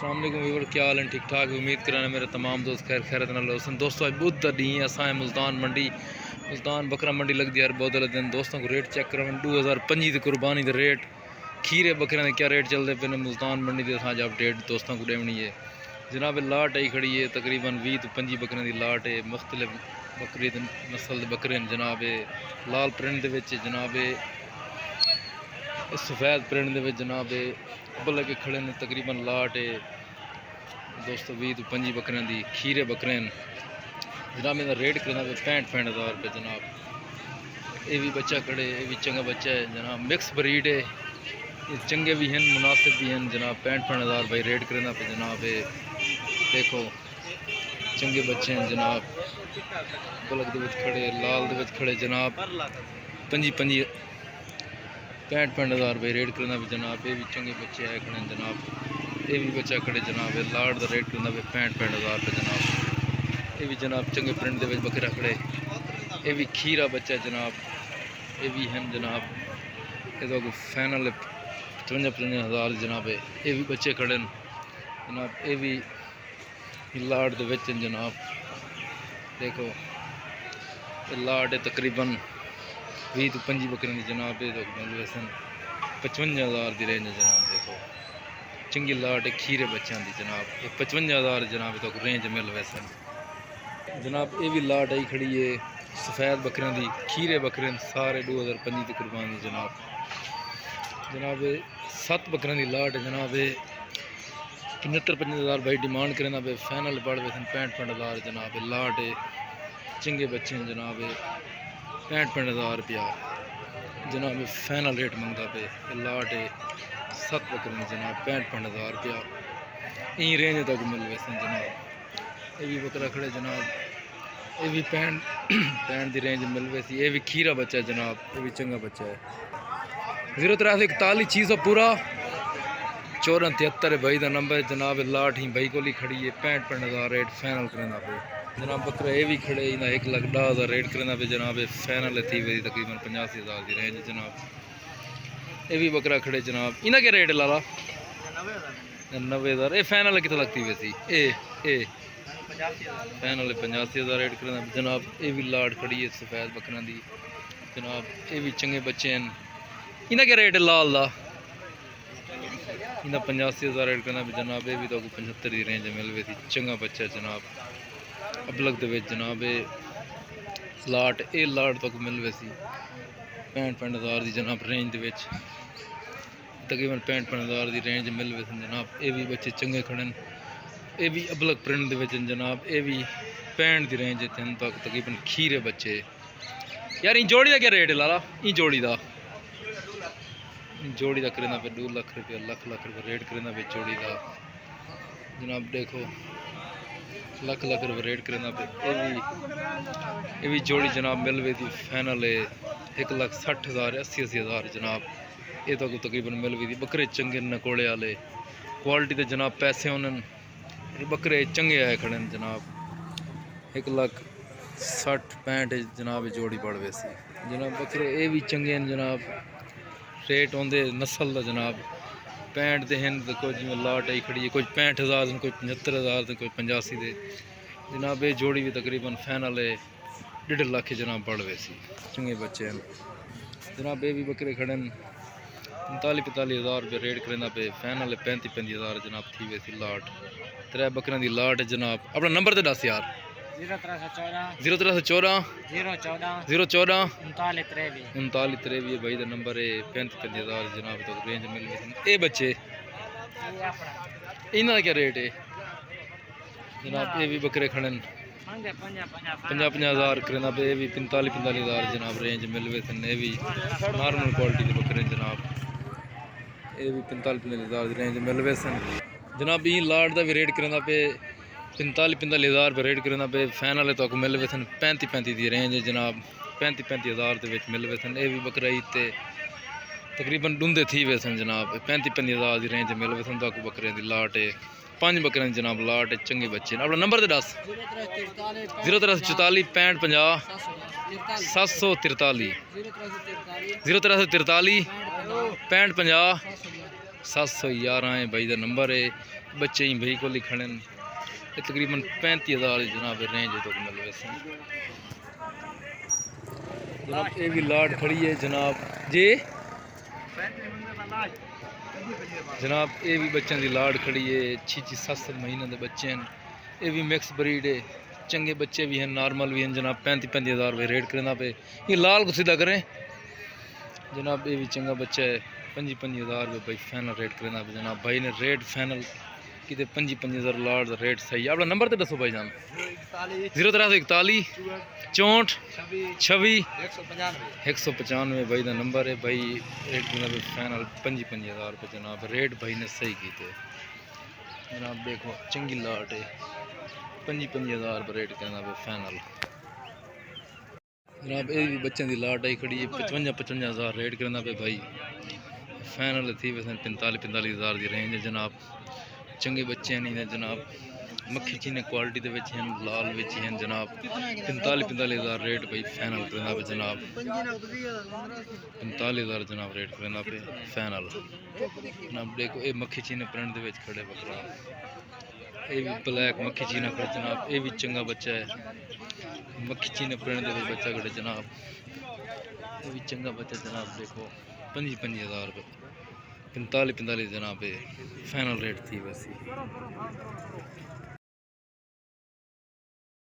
अस्सलाम वालेकुम व्यूअर, क्या हाल है? ठीक ठाक। उम्मीद कराना मेरे तमाम दोस्त खैर खैरत नाल होसन। दोस्तों अज बुध दी असा मुल्तान मंडी मुल्तान बकरा मंडी लगती है हर बहुत वाले दिन। दोस्तों को रेट चेक करें 2025 की कुर्बानी के रेट खीरे बकरे के क्या रेट चलते पे मुल्तान मंडी के अस अपडेट दोस्तों को देनी है जनाब। लाट आई खड़ी है तकरीबन 20 तो 25 बकरे की लाट है। मुख्तलिफ बकरी नस्ल के बकरे जनाब लाल प्रिंट के जनाब सफ़ेद प्रिंट के जनाब अब्बल के खड़े ने तकरीबन लाट है दोस्तों 20 तो 25 बकरियां दी खीरे बकरे जनाब। इनका रेट करना पे 65-65 हज़ार रुपये जनाब। ये भी बच्चा खड़े, ये भी चंगा बच्चा है जनाब। मिक्स ब्रीड है, ये चंगे भी हैं मुनासिब भी हैं जनाब। 65-65 हज़ार भाई रेट करना पे जनाब। देखो चंगे बच्चे हैं जनाब। बलक दे खड़े, लाल दे खड़े जनाब। 55-65 हज़ार भाई रेट करना भी जनाब। ये भी चंगे बच्चे आए खड़े जनाब। ये भी बच्चा खड़े जनाब। लाट का रेट करना पे 65-65 हज़ार रुपये जनाब। ये भी जनाब चंगे प्रिंट के बकरा खड़े। ये भी खीरा बच्चा जनाब। ये भी हैं जनाब। ये तो फाइनल 55-55 हज़ार जनाब। ये भी बच्चे खड़े जनाब। ये भी लाट के जनाब। देखो ये लाट है तकरीबन 20 तो 25 बकरे की जनाब। ये तो वैसे 55 हज़ार की रेंज है जनाब। देखो चंगी लाट है खीरे बच्चों की जनाब। ये 55 हज़ार जनाब तो रेंज मिल वैसे जनाब। ये भी लाट आई खड़ी है सफ़ेद बकरियों की खीरे बकरे सारे 2025 की कुर्बानी जनाब। जनाब 7 बकरियों की लाट है जनाब। 75-75 हज़ार भाई डिमांड करना पे फाइनल पड़ वैसे 65-65 हज़ार जनाब। लाट है चंगे बच्चे हैं जनाब। 65-65 हज़ार रुपया जनाब फाइनल रेट मंगता पे। लाट है 7 बकरे जनाब 65-65 हज़ार रुपया यही रेंज तक मिल वैसे जनाब। ये भी बकरा खड़े जनाब। ये भी 65 की रेंज मिल वैसी। ये भी खीरा बच्चा है जनाब। ये भी चंगा बच्चा है। 0341 600 पूरा 1473 भाई का नंबर है जनाब। लाट ही भाई को खड़ी है 65-65 हज़ार रेट फाइनल करना पे जनाब। बकरा ये भी खड़े इन्हें 1,10,000 हज़ार रेट करना पे जनाब। फाइनल थी वही तकरीबन 85 हज़ार की रेंज जनाब। ये भी बकरा खड़े जनाब। इन्हें क्या रेट लाला 90 हज़ार। ये फाइनल कितना लगती वैसी ए फाइनल 85 हज़ार रेट करना जनाब। ये भी लाट खड़ी है सफ़ेद बकरा की जनाब। ये भी चंगे बच्चे हैं। इन्हें क्या रेट लाल का इन्हें 85 हज़ार रेट करना जनाब। ये भी तो 75 की रेंज मिल वैसी चंगा बच्चा जनाब। अबलग दे जनाब ये लाट ये लाट तक मिल वैसी 65-65 हज़ार की जनाब रेंज दे तकरीबन 65-65 हज़ार की रेंज मिल वैसे जनाब। ये भी बच्चे चंगे खड़े ये भी अबलग प्रिंट के जनाब। ये भी 65 की रेंज तक तकरीबन खीरे बच्चे यार। इन जोड़ी का क्या रेट है लाला? इन जोड़ी का करना पे 2 लाख रुपया लाख रुपये रेट करना पे जोड़ी का जनाब। देखो लाख रुपये रेट करना पे ये भी जोड़ी जनाब मिल गई थी फाइनल 1,60,000 80 हज़ार जनाब। ये तो तकरीबन मिल गई थी। बकरे चंगे नकोड़े वाले क्वालिटी के जनाब। पैसे उन्होंने बकरे चंगे आए खड़े जनाब। 1,60,65 जनाब जोड़ी पड़ वैसी जनाब। बकरे ये भी चंगे हैं जनाब। रेट आते नस्ल का जनाब 65 के हैं तो कुछ जिम्मे लाट आई खड़ी है कुछ 65 हज़ार कोई 75 हज़ार कोई 85 दे जनाब। ये जोड़ी भी तकरीबन फाइनल 1.5 लाख जनाब पड़ वैसी चंगे बच्चे हैं जनाब। ये भी बकरे खड़े 45-45 हज़ार रुपये रेट करना पे फाइनल 35-35 हज़ार जनाब थी वैसी लाट। 3 बकरियों की लाट है जनाब। अपना नंबर तो दस यार। 0314 014 39 भाई का नंबर है। 35-35 हज़ार जनाब तो रेंज मिल गई। ये बच्चे इन्हों का क्या रेट है जनाब? ये भी बकरे खड़े 50-50 हज़ार करना पे। ये भी 45-45 हज़ार जनाब रेंज मिल गए थे। ये भी नॉर्मल क्वालिटी के बकरे जनाब। ये भी 45-45 हज़ार की रेंज मिल गए सन जनाब। ये लाट का भी रेट करना पे 45-45 हज़ार रुपये रेट करना पे फाइनल तो मिल गए सन 35-35 की रेंज है जनाब। 35-35 हज़ार के मिल गए सन। ये भी बकरा ईद तकरीबन डूंदे थी वे सन जनाब। 35-35 हज़ार की रेंज मिल गए सन तक बकरे की लाट है। 5 बकरे जनाब लाट है चंगे बच्चे। अपना नंबर तो दस 0344 65 50 743 0343 65 50 711 है भाई का नंबर है। बच्चे ही भाई को लिखने तकरीबन 35,000 जनाब रेंज तो मिल वैसे जनाब। ये भी लाट खड़ी है जनाब जी जनाब। ये भी बच्चों की लाट खड़ी है 6-7 महीने के बच्चे हैं। ये भी मिक्स ब्रीड है चंगे बच्चे भी हैं नॉर्मल भी हैं जनाब। 35,000 रुपये रेट करना पे। ये लाल को सीधा करें जनाब। ये भी चंगा बच्चा है 25,000 रुपये भाई फाइनल रेट करना पे जनाब। भाई ने रेट फाइनल कि 25,000 लाट का रेट सही है। अपना नंबर तो दसो भाई जान 0341 64 26 195 भाई का नंबर है भाई। रेट करना पे फाइनल 25,000 रुपये जनाब। रेट भाई ने सही किए जनाब। देखो चंगी लाट है 25,000 रुपये रेट करना पे फाइनल जनाब। ये भी बच्चों की लाट आई खड़ी है 55,000 रेट करना पे भाई फाइनल थी वैसे 45,000 की रेंज है जनाब। चंगे बच्चे हैं जनाब। मक्खी चीने क्वालिटी के हैं लाल विच हैं जनाब। 45,000 रेट भाई फाइनल करना पे जनाब। 45,000 जनाब रेट करना पे फाइनल जनाब। देखो ये मक्खी चीने प्रिंट के खड़े बकरा। ये भी ब्लैक मक्खी चीना खड़े जनाब। ये भी चंगा बच्चा है मक्खी चीने प्रिंट के बच्चा खड़े जनाब। ये भी चंगा बच्चा जनाब। देखो 25,000 रुपये 45,000 जनाब फाइनल रेट थी वैसे।